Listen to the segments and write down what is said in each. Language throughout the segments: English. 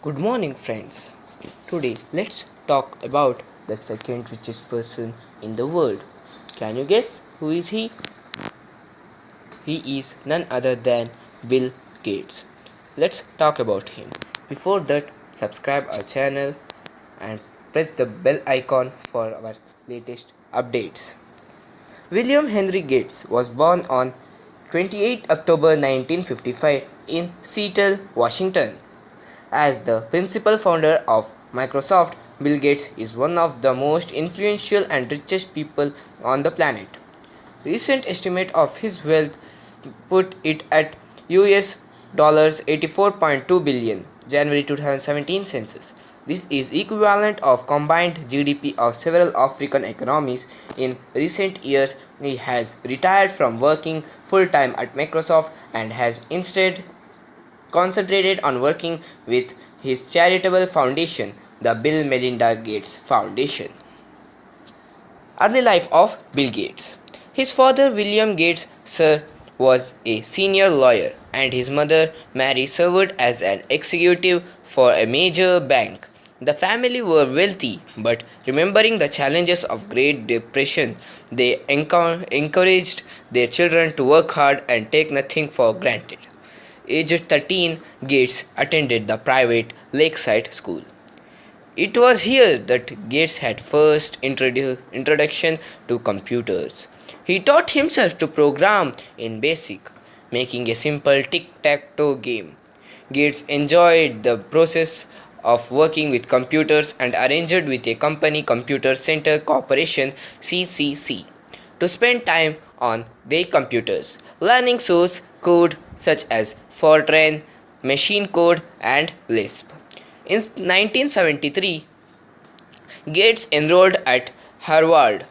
Good morning, friends. Today, let's talk about the second richest person in the world. Can you guess who is he? He is none other than Bill Gates. Let's talk about him. Before that, subscribe our channel and press the bell icon for our latest updates. William Henry Gates was born on 28 October 1955 in Seattle, Washington. As the principal founder of Microsoft, Bill Gates is one of the most influential and richest people on the planet. Recent estimate of his wealth put it at US dollars 84.2 billion January 2017 census. This is equivalent of combined GDP of several African economies. In recent years, he has retired from working full-time at Microsoft and has instead concentrated on working with his charitable foundation, the Bill Melinda Gates Foundation. Early life of Bill Gates. His father, William Gates Sr., was a senior lawyer, and his mother, Mary, served as an executive for a major bank. The family were wealthy, but remembering the challenges of Great Depression, they encouraged their children to work hard and take nothing for granted. Aged 13, Gates attended the private Lakeside School. It was here that Gates had first introduction to computers. He taught himself to program in BASIC, making a simple tic-tac-toe game. Gates enjoyed the process of working with computers and arranged with a company, Computer Center Corporation (CCC), to spend time on their computers, learning source code such as Fortran, machine code, and Lisp. In 1973, Gates enrolled at Harvard,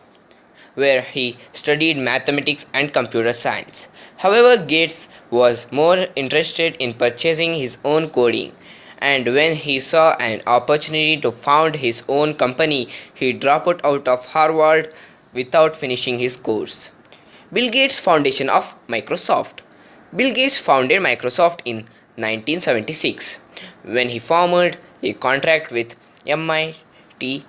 where he studied mathematics and computer science. However, Gates was more interested in purchasing his own coding, and when he saw an opportunity to found his own company, he dropped out of Harvard without finishing his course. Bill Gates Foundation of Microsoft. Bill Gates founded Microsoft in 1976 when he formed a contract with MIT's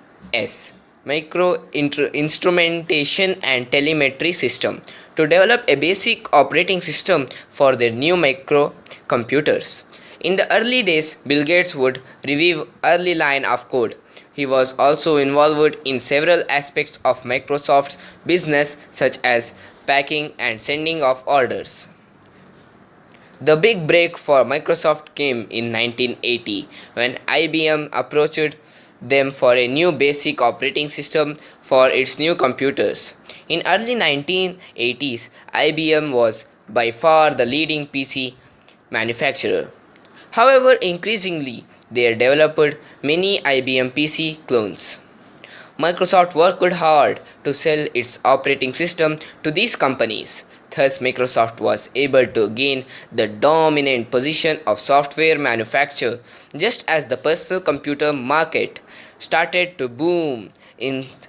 Instrumentation and Telemetry System to develop a basic operating system for their new microcomputers. In the early days, Bill Gates would review early line of code. He was also involved in several aspects of Microsoft's business such as packing and sending of orders. The big break for Microsoft came in 1980 when IBM approached them for a new basic operating system for its new computers. In early 1980s, IBM was by far the leading PC manufacturer. However, increasingly, they developed many IBM PC clones. Microsoft worked hard to sell its operating system to these companies. Thus, Microsoft was able to gain the dominant position of software manufacturer just as the personal computer market started to boom.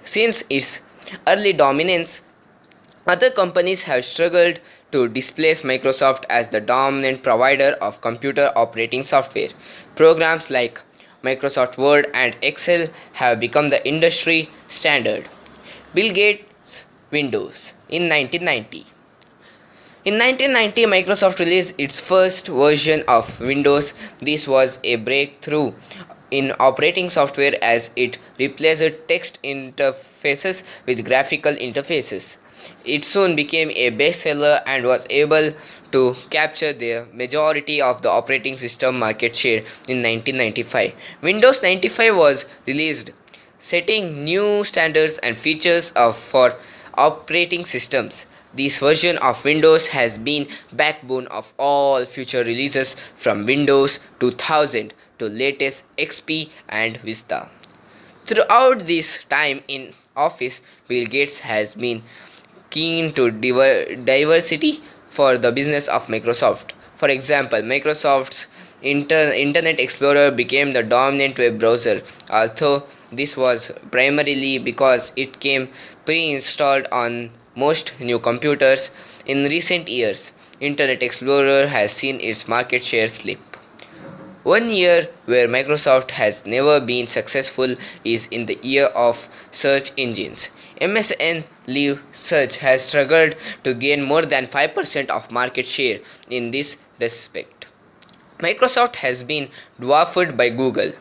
Since its early dominance, other companies have struggled to displace Microsoft as the dominant provider of computer operating software. Programs like Microsoft Word and Excel have become the industry standard. Bill Gates Windows in 1990. In 1990, Microsoft released its first version of Windows. This was a breakthrough in operating software as it replaced text interfaces with graphical interfaces. It soon became a bestseller and was able to capture the majority of the operating system market share in 1995. Windows 95 was released, setting new standards and features for operating systems. This version of Windows has been backbone of all future releases from Windows 2000 to latest XP and Vista. Throughout this time in office, Bill Gates has been keen to diversity for the business of Microsoft. For example, Microsoft's Internet Explorer became the dominant web browser, although this was primarily because it came pre-installed on most new computers. In recent years, Internet Explorer has seen its market share slip. One year where Microsoft has never been successful is in the year of search engines. MSN Live Search has struggled to gain more than 5% of market share in this respect. Microsoft has been dwarfed by Google.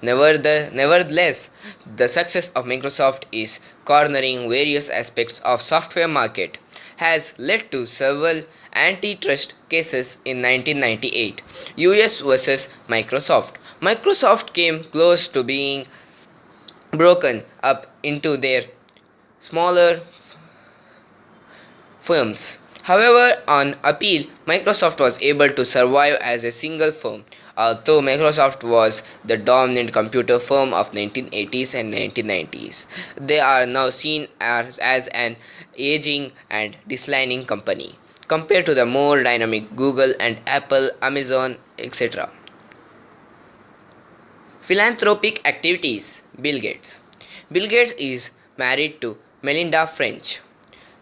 Nevertheless, the success of Microsoft is cornering various aspects of software market has led to several antitrust cases in 1998 US versus Microsoft. Microsoft came close to being broken up into their smaller firms. However, on appeal, Microsoft was able to survive as a single firm. Although Microsoft was the dominant computer firm of 1980s and 1990s, they are now seen as an aging and declining company compared to the more dynamic Google and Apple, Amazon, etc. Philanthropic activities. Bill Gates. Bill Gates is married to Melinda French.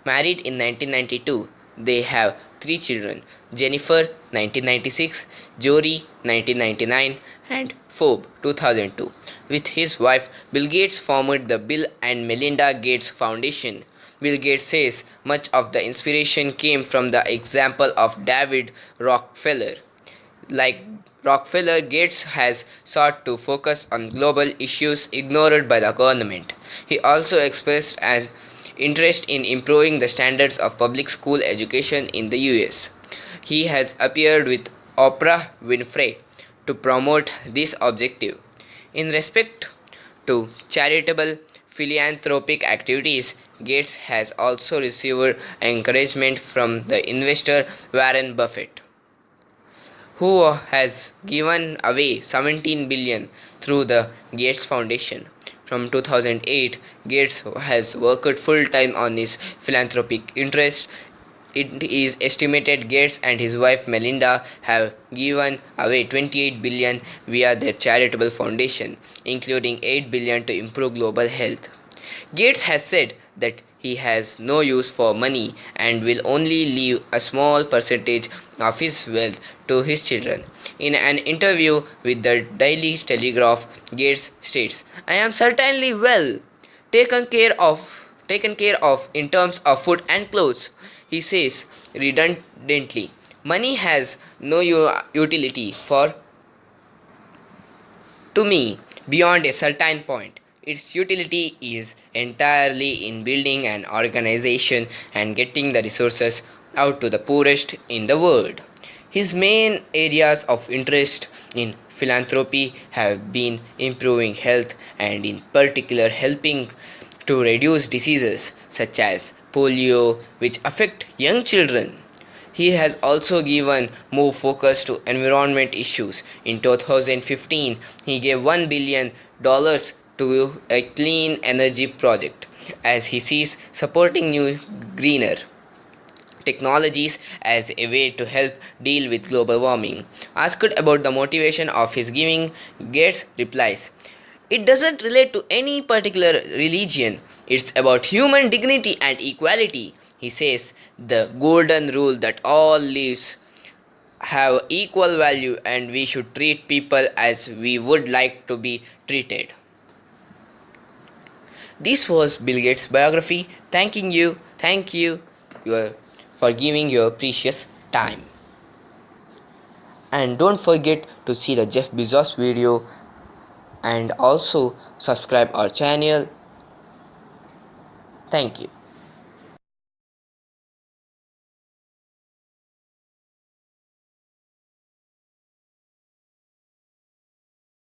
Married in 1992, they have three children: Jennifer 1996, Jory 1999, and Phoebe 2002. With his wife, Bill Gates formed the Bill and Melinda Gates Foundation. Bill Gates says much of the inspiration came from the example of David Rockefeller. Like Rockefeller, Gates has sought to focus on global issues ignored by the government. He also expressed an interest in improving the standards of public school education in the US. He has appeared with Oprah Winfrey to promote this objective. In respect to charitable philanthropic activities, Gates has also received encouragement from the investor Warren Buffett, who has given away 17 billion through the Gates Foundation. From 2008, Gates has worked full-time on his philanthropic interests. It is estimated Gates and his wife Melinda have given away 28 billion via their charitable foundation, including 8 billion to improve global health. Gates has said that he has no use for money and will only leave a small percentage of his wealth to his children. In an interview with the Daily Telegraph, Gates states, "I am certainly well taken care of in terms of food and clothes." He says redundantly, "Money has no utility for to me beyond a certain point. Its utility is entirely in building an organization and getting the resources out to the poorest in the world." His main areas of interest in philanthropy have been improving health and, in particular, helping to reduce diseases such as polio, which affect young children. He has also given more focus to environment issues. In 2015, he gave $1 billion to a clean energy project, as he sees supporting new, greener technologies as a way to help deal with global warming. Asked about the motivation of his giving, Gates replies, "It doesn't relate to any particular religion. It's about human dignity and equality." He says the golden rule that all lives have equal value and we should treat people as we would like to be treated. This was Bill Gates' biography. Thank you for giving your precious time. And don't forget to see the Jeff Bezos video and also subscribe our channel. Thank you.